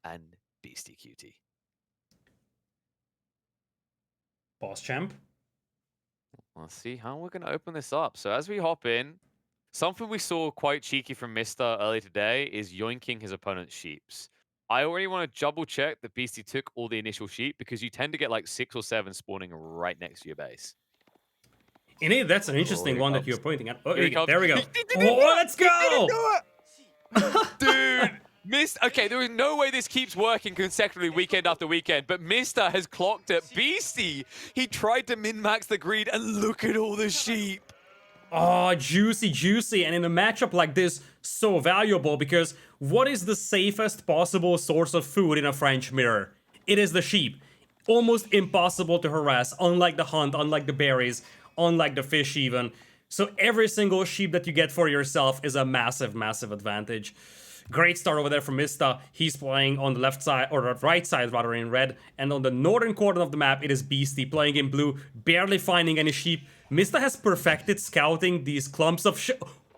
and Beastyqt. Boss champ. Let's see how we're going to open this up. So as we hop in, something we saw quite cheeky from Mr. earlier today is yoinking his opponent's sheeps. I already want to double check that Beastie took all the initial sheep because you tend to get like 6 or 7 spawning right next to your base. Indeed, that's an Oh, interesting here one that comes. you're pointing at. Oh, Here he comes. there we go. He didn't do Oh, it! let's He didn't go! do it! Dude, okay, there is no way this keeps working consecutively weekend after weekend, but Mr. has clocked it. Beastie, he tried to min-max the greed, and look at all the sheep. Oh, juicy, juicy. And in a matchup like this, so valuable because what is the safest possible source of food in a French mirror? It is the sheep. Almost impossible to harass, unlike the hunt, unlike the berries, unlike the fish even. So every single sheep that you get for yourself is a massive, massive advantage. Great start over there from Mista. He's playing on the left side, or the right side rather, in red. And on the northern corner of the map, it is Beastie playing in blue, barely finding any sheep. Mista has perfected scouting these clumps of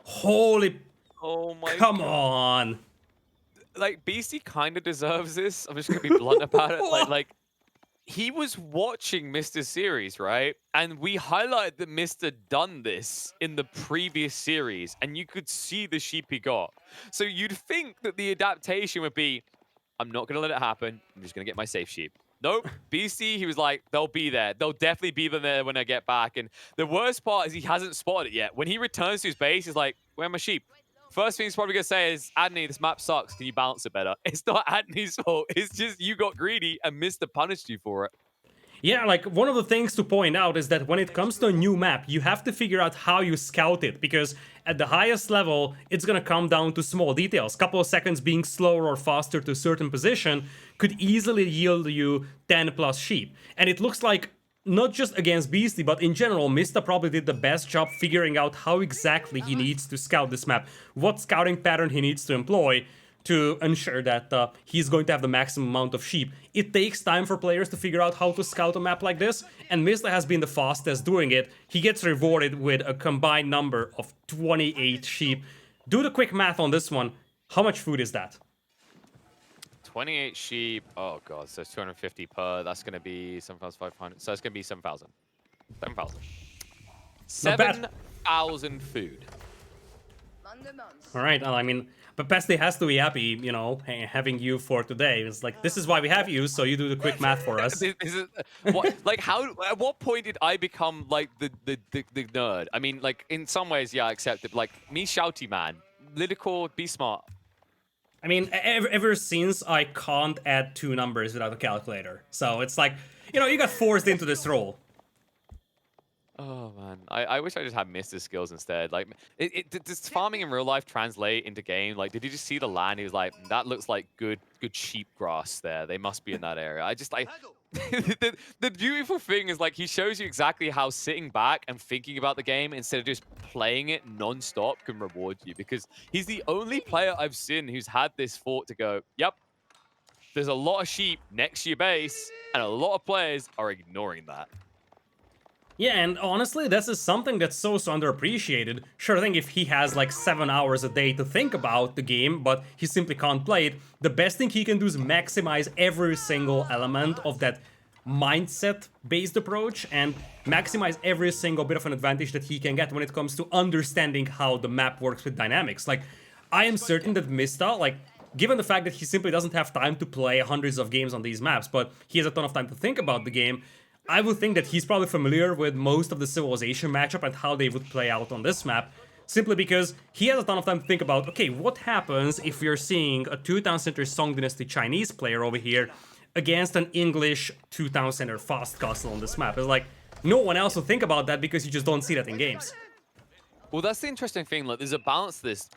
Holy... Oh my Come God. on. Like, Beastie kind of deserves this. I'm just going to be blunt about it. Like, he was watching Mr. Series, right? And we highlighted that Mr. done this in the previous series, and you could see the sheep he got. So you'd think that the adaptation would be, I'm not going to let it happen. I'm just going to get my safe sheep. Nope. Beastie, he was like, they'll be there. They'll definitely be there when I get back. And the worst part is he hasn't spotted it yet. When he returns to his base, he's like, where are my sheep? First thing he's probably going to say is, Adney, this map sucks. Can you balance it better? It's not Adney's fault. It's just you got greedy and Mr. punished you for it. Yeah, like, one of the things to point out is that when it comes to a new map, you have to figure out how you scout it, because at the highest level, it's gonna come down to small details. Couple of seconds being slower or faster to a certain position could easily yield you 10 plus sheep. And it looks like, not just against Beastie, but in general, Mista probably did the best job figuring out how exactly he needs to scout this map, what scouting pattern he needs to employ to ensure that he's going to have the maximum amount of sheep. It takes time for players to figure out how to scout a map like this, and Mista has been the fastest doing it. He gets rewarded with a combined number of 28 sheep. Do the quick math on this one. How much food is that? 28 sheep. Oh, God. So it's 250 per. That's going to be 7,500. So it's going to be 7,000. 7,000. Not bad. 7,000 food. All right, well, I mean, but Peste has to be happy, you know, having you for today. It's like, this is why we have you, so you do the quick math for us. Like, how? At what point did I become like the nerd? I mean, like, in some ways, yeah, I accept it. Like, me shouty man, Lidakor, be smart. I mean, ever since I can't add 2 numbers without a calculator, so it's like, you know, you got forced into this role. Oh man, I wish I just had Mr. skills instead. Like, does farming in real life translate into game? Like, did you just see the land? He was like, that looks like good sheep grass there. They must be in that area. I just like the beautiful thing is like he shows you exactly how sitting back and thinking about the game instead of just playing it non-stop can reward you, because he's the only player I've seen who's had this thought to go, yep, there's a lot of sheep next to your base, and a lot of players are ignoring that. Yeah, and honestly, this is something that's so underappreciated. Sure thing if he has like 7 hours a day to think about the game, but he simply can't play it, the best thing he can do is maximize every single element of that mindset-based approach and maximize every single bit of an advantage that he can get when it comes to understanding how the map works with dynamics. Like, I am certain that Mista, like, given the fact that he simply doesn't have time to play hundreds of games on these maps, but he has a ton of time to think about the game, I would think that he's probably familiar with most of the Civilization matchup and how they would play out on this map, simply because he has a ton of time to think about, okay, what happens if we're seeing a 2-town center Song Dynasty Chinese player over here against an English 2-town center fast castle on this map? It's like, no one else will think about that because you just don't see that in games. Well, that's the interesting thing. Like, there's a balance to this.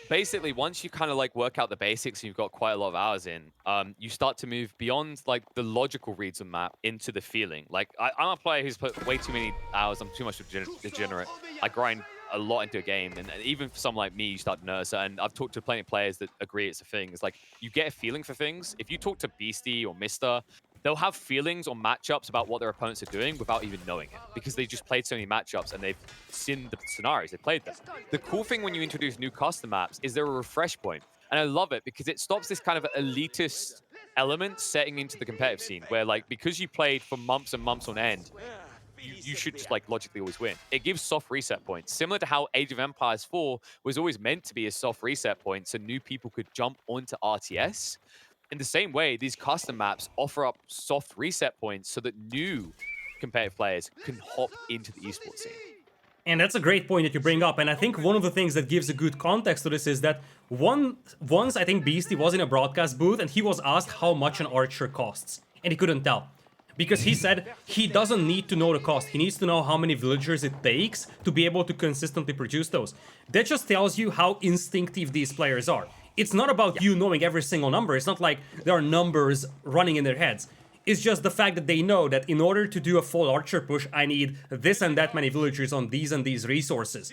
Basically, once you kind of like work out the basics and you've got quite a lot of hours in, you start to move beyond like the logical reads of map into the feeling. Like, I'm a player who's put way too many hours. I'm too much degenerate. I grind a lot into a game, and even for someone like me, you start to notice it. And I've talked to plenty of players that agree it's a thing. It's like you get a feeling for things. If you talk to Beastie or Mr., they'll have feelings or matchups about what their opponents are doing without even knowing it, because they just played so many matchups and they've seen the scenarios, they played them. The cool thing when you introduce new custom maps is they're a refresh point. And I love it because it stops this kind of elitist element setting into the competitive scene where, like, because you played for months and months on end, you should just like logically always win. It gives soft reset points, similar to how Age of Empires 4 was always meant to be a soft reset point so new people could jump onto RTS. In the same way, these custom maps offer up soft reset points so that new competitive players can hop into the esports scene. And that's a great point that you bring up. And I think one of the things that gives a good context to this is that once I think Beasty was in a broadcast booth and he was asked how much an archer costs. And he couldn't tell. Because he said he doesn't need to know the cost. He needs to know how many villagers it takes to be able to consistently produce those. That just tells you how instinctive these players are. It's not about you knowing every single number. It's not like there are numbers running in their heads. It's just the fact that they know that in order to do a full archer push, I need this and that many villagers on these and these resources.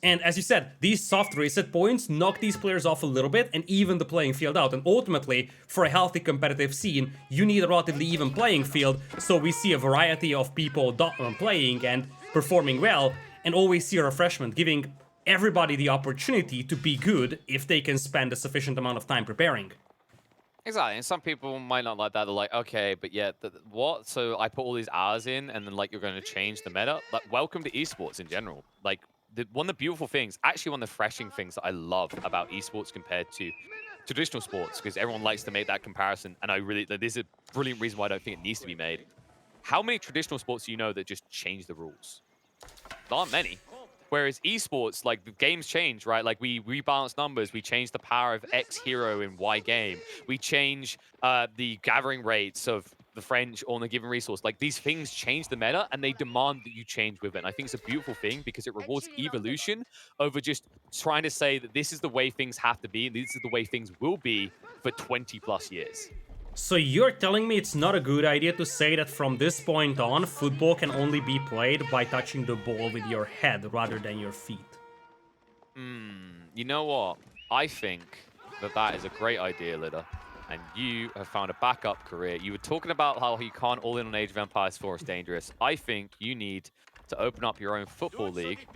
And as you said, these soft reset points knock these players off a little bit and even the playing field out. And ultimately, for a healthy competitive scene, you need a relatively even playing field, so we see a variety of people playing and performing well, and always see a refreshment, giving everybody the opportunity to be good if they can spend a sufficient amount of time preparing. Exactly, and some people might not like that. They're like, okay, but yeah, what? So I put all these hours in, and then like you're going to change the meta? Like, welcome to esports in general. Like, one of the beautiful things, actually one of the refreshing things that I love about esports compared to traditional sports, because everyone likes to make that comparison, and I really, this is a brilliant reason why I don't think it needs to be made. How many traditional sports do you know that just change the rules? There aren't many. Whereas esports, like, the games change, right? Like, we rebalance numbers, we change the power of X hero in Y game, we change the gathering rates of the French on a given resource. Like, these things change the meta, and they demand that you change with it. And I think it's a beautiful thing because it rewards evolution over just trying to say that this is the way things have to be, and this is the way things will be for 20 plus years. So you're telling me it's not a good idea to say that from this point on, football can only be played by touching the ball with your head rather than your feet? You know what? I think that is a great idea, Lida. And you have found a backup career. You were talking about how you can't all in on Age of Empires 4 is dangerous. I think you need to open up your own football league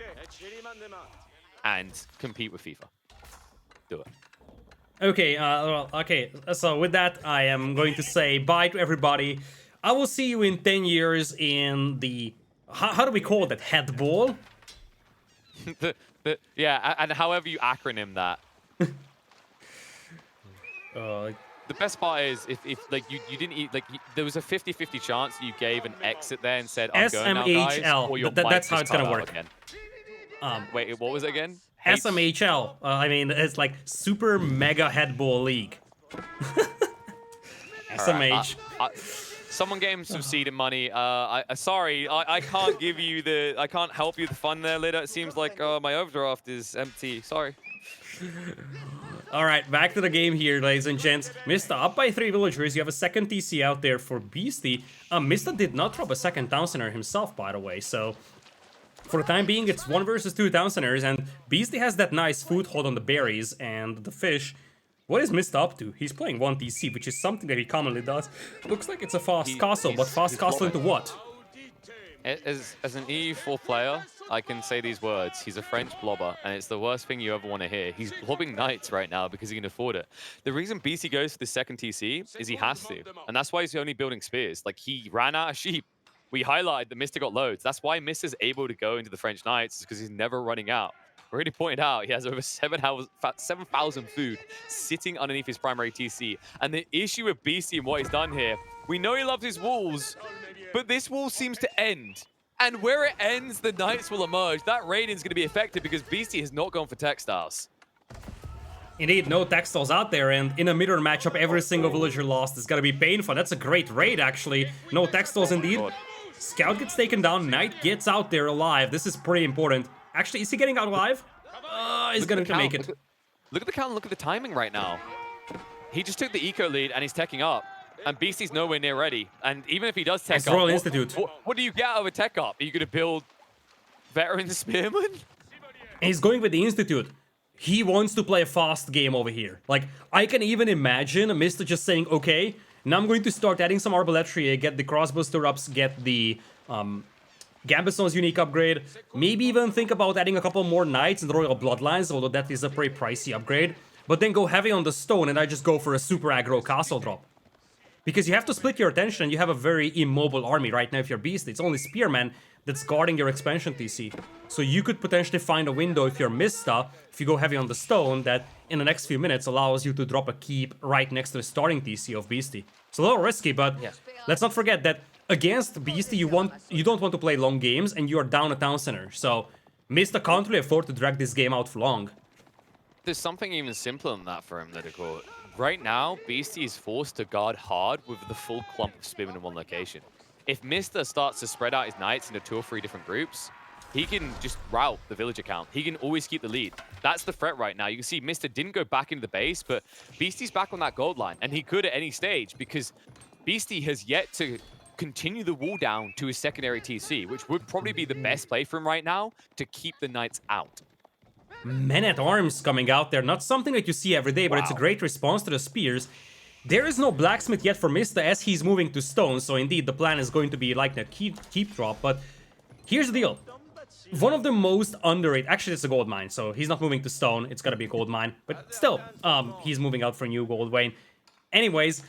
and compete with FIFA. Do it. Okay, okay, so with that, I am going to say bye to everybody. I will see you in 10 years in the... How do we call that? Head ball? Yeah, and however you acronym that. Uh, The best part is if like you didn't eat, like there was a 50-50 chance that you gave an exit there and said I'm going now, guys, or your mic that's how just it's gonna cut out work. again. Wait, what was it again? SMHL. I mean, it's like Super Mega Head Ball League. SMH. Someone gave him some seeded money. Sorry, I can't give you I can't help you the fun there, Lida. It seems like my overdraft is empty. Sorry. Alright, back to the game here, ladies and gents. Mista up by 3 villagers. You have a second TC out there for Beasty. Mista did not drop a second Town Center himself, by the way, so... For the time being, it's 1 versus 2 Town Centers, and Beasty has that nice foothold on the berries and the fish. What is Mista up to? He's playing 1 TC, which is something that he commonly does. Looks like it's a fast castle, but fast castle into what? As an EU4 player, I can say these words. He's a French blobber, and it's the worst thing you ever want to hear. He's blobbing knights right now because he can afford it. The reason BC goes for the second TC is he has to, and that's why he's only building spears. Like, he ran out of sheep. We highlighted that Mista got loads. That's why Mista's able to go into the French Knights, because he's never running out. We already pointed out he has over 7,000 food sitting underneath his primary TC. And the issue with BC and what he's done here, we know he loves his walls, but this wall seems to end. And where it ends, the Knights will emerge. That raiding's going to be effective because BC has not gone for textiles. Indeed, no textiles out there, and in a mirror matchup, every single villager lost is gonna be painful. That's a great raid, actually. No textiles, indeed. Scout gets taken down, Knight gets out there alive. This is pretty important. Actually, is he getting out alive? He's gonna make it. Look at the count, look at the timing right now. He just took the eco lead and he's teching up. And Beasty's nowhere near ready. And even if he does tech up, Royal Institute. What do you get out of a tech up? Are you gonna build veteran spearmen? And he's going with the Institute. He wants to play a fast game over here. Like, I can even imagine Mista just saying, okay, now I'm going to start adding some Arbaletry, get the crossbow stirrups, get the Gambeson's unique upgrade, maybe even think about adding a couple more Knights in the Royal Bloodlines, although that is a pretty pricey upgrade, but then go heavy on the stone and I just go for a super aggro castle drop. Because you have to split your attention, and you have a very immobile army right now if you're Beast. It's only Spearman that's guarding your expansion TC. So you could potentially find a window if you're Mista, if you go heavy on the stone, that in the next few minutes allows you to drop a keep right next to the starting TC of Beasty. It's a little risky, but let's not forget that against Beasty, you don't want to play long games, and you are down a town center. So Mista can't really afford to drag this game out for long. There's something even simpler than that for him, Lidakor. Right now, Beasty is forced to guard hard with the full clump of spearmen in one location. If Mista starts to spread out his knights into 2 or 3 different groups, he can just rout the village account. He can always keep the lead. That's the threat right now. You can see Mista didn't go back into the base, but Beasty's back on that gold line, and he could at any stage because Beasty has yet to continue the wall down to his secondary TC, which would probably be the best play for him right now to keep the knights out. Men-at-Arms coming out there, not something that you see every day, but it's a great response to the spears. There is no blacksmith yet for Mista as he's moving to stone, so indeed the plan is going to be like a keep drop, but here's the deal. One of the most underrated, actually it's a gold mine, so he's not moving to stone, it's gotta be a gold mine, but still, he's moving out for a new gold vein. Anyways,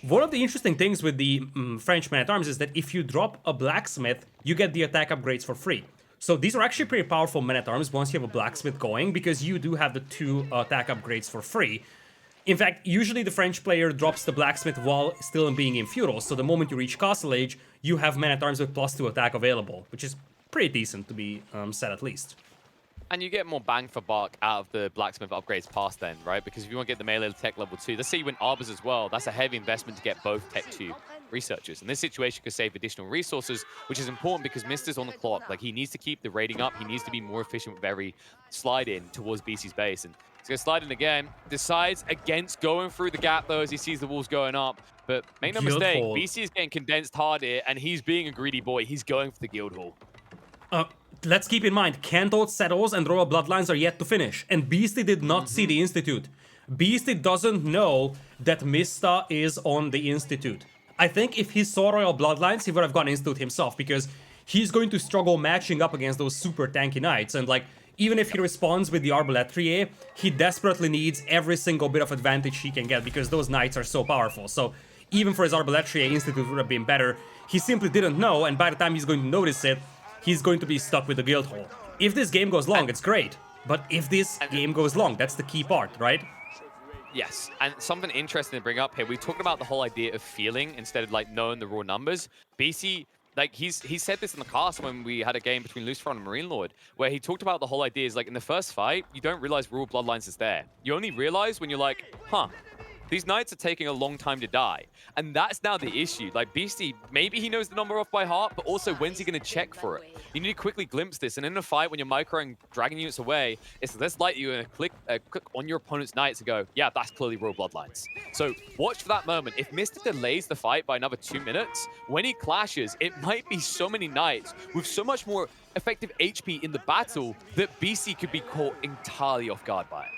one of the interesting things with the French men-at-arms is that if you drop a blacksmith, you get the attack upgrades for free. So these are actually pretty powerful men-at-arms once you have a blacksmith going, because you do have the 2 attack upgrades for free. In fact, usually the French player drops the blacksmith while still being in feudal, so the moment you reach castle age, you have men-at-arms with +2 attack available, which is pretty decent to be said at least. And you get more bang for buck out of the blacksmith upgrades past then, right? Because if you want to get the melee tech level 2, let's say you win arbors as well, that's a heavy investment to get both tech 2 researchers. And this situation could save additional resources, which is important because Mista's on the clock. Like, he needs to keep the rating up. He needs to be more efficient with every slide in towards BC's base. And he's going to slide in again. Decides against going through the gap, though, as he sees the walls going up. But make no mistake, BC is getting condensed hard here, and he's being a greedy boy. He's going for the guild hall. Let's keep in mind, Cantot settles and Royal Bloodlines are yet to finish, and Beasty did not see the Institute. Beasty doesn't know that Mista is on the Institute. I think if he saw Royal Bloodlines, he would have gone Institute himself, because he's going to struggle matching up against those super tanky knights, and like, even if he responds with the Arbaletrier, he desperately needs every single bit of advantage he can get, because those knights are so powerful. So even for his Arbaletrier, Institute would have been better. He simply didn't know, and by the time he's going to notice it, he's going to be stuck with the guild hall. If this game goes long, it's great. But if this game goes long, that's the key part, right? Yes, and something interesting to bring up here. We talked about the whole idea of feeling instead of like knowing the raw numbers. BC, like he said this in the cast when we had a game between Lucifer and Marine Lord, where he talked about the whole idea is like in the first fight, you don't realize Royal Bloodlines is there. You only realize when you're like, huh, these knights are taking a long time to die. And that's now the issue. Like, Beasty, maybe he knows the number off by heart, but also when's he going to check for it? You need to quickly glimpse this. And in a fight, when you're microing, dragging units away, it's less likely you're going to click on your opponent's knights and go, yeah, that's clearly Royal Bloodlines. So watch for that moment. If Mista delays the fight by another 2 minutes, when he clashes, it might be so many knights with so much more effective HP in the battle that BC could be caught entirely off guard by it.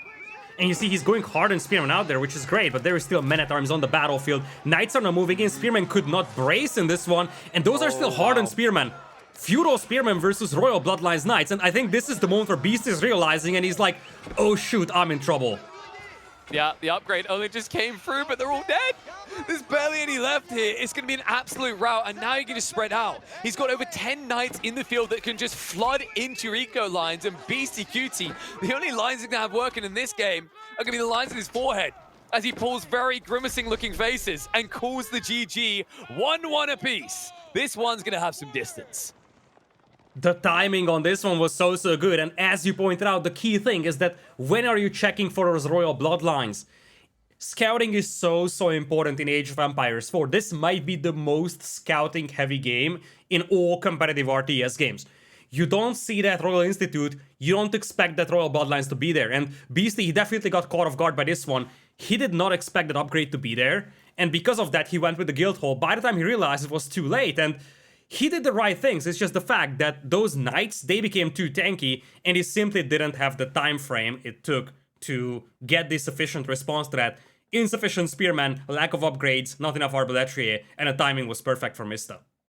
And you see he's going hard on Spearman out there, which is great, but there is still men-at-arms on the battlefield. Knights are not moving in. Spearman could not brace in this one, and those are still hard on Spearman. Feudal Spearman versus Royal Bloodlines Knights, and I think this is the moment where Beast is realizing, and he's like, oh shoot, I'm in trouble. Yeah, the upgrade only just came through, but they're all dead. There's barely any left here. It's going to be an absolute rout, and now you can just spread out. He's got over 10 knights in the field that can just flood into your eco lines, and Beastyqt, the only lines he's going to have working in this game are going to be the lines in his forehead, as he pulls very grimacing-looking faces and calls the GG 1-1 apiece. This one's going to have some distance. The timing on this one was so good, and as you pointed out, the key thing is that when are you checking for those Royal Bloodlines? Scouting is so important in Age of Empires 4. This might be the most scouting-heavy game in all competitive RTS games. You don't see that Royal Institute, you don't expect that Royal Bloodlines to be there, and Beasty, he definitely got caught off guard by this one. He did not expect that upgrade to be there, and because of that, he went with the guild hall. By the time he realized it was too late, and he did the right things. It's just the fact that those knights, they became too tanky, and he simply didn't have the time frame it took to get the sufficient response to that. Insufficient spearman, lack of upgrades, not enough arbaletrier, and the timing was perfect for Mista.